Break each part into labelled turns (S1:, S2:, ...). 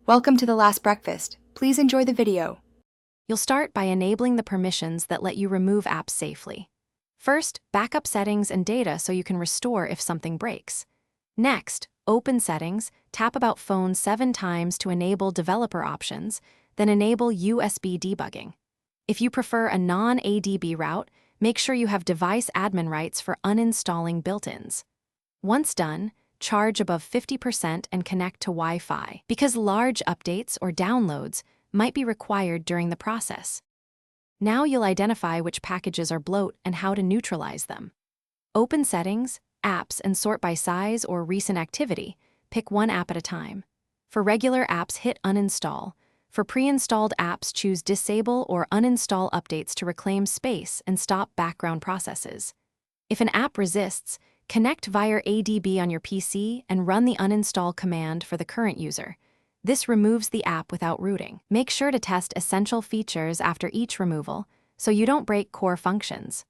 S1: Welcome to the last breakfast. Please enjoy the video.
S2: You'll start by enabling the permissions that let you remove apps safely. First, backup settings and data so you can restore if something breaks. Next, open settings, tap About Phone 7 times to enable developer options, then enable USB debugging. If you prefer a non-ADB route, make sure you have device admin rights for uninstalling built-ins. Once done, charge above 50% and connect to Wi-Fi, because large updates or downloads might be required during the process. Now you'll identify which packages are bloat and how to neutralize them. Open Settings, Apps, and sort by size or recent activity. Pick one app at a time. For regular apps, hit Uninstall. For pre-installed apps, choose Disable or Uninstall updates to reclaim space and stop background processes. If an app resists, connect via ADB on your PC and run the uninstall command for the current user. This removes the app without rooting. Make sure to test essential features after each removal so you don't break core functions.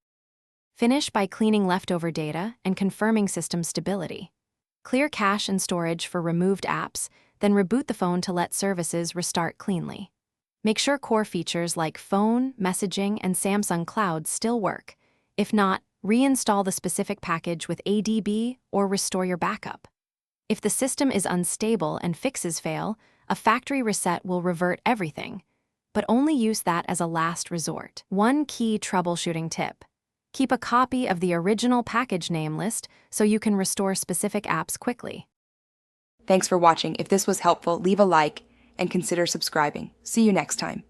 S2: Finish by cleaning leftover data and confirming system stability. Clear cache and storage for removed apps, then reboot the phone to let services restart cleanly. Make sure core features like phone, messaging, and Samsung Cloud still work. If not, reinstall the specific package with ADB or restore your backup. If the system is unstable and fixes fail, a factory reset will revert everything, but only use that as a last resort. One key troubleshooting tip: keep a copy of the original package name list so you can restore specific apps quickly.
S1: Thanks for watching. If this was helpful, leave a like and consider subscribing. See you next time.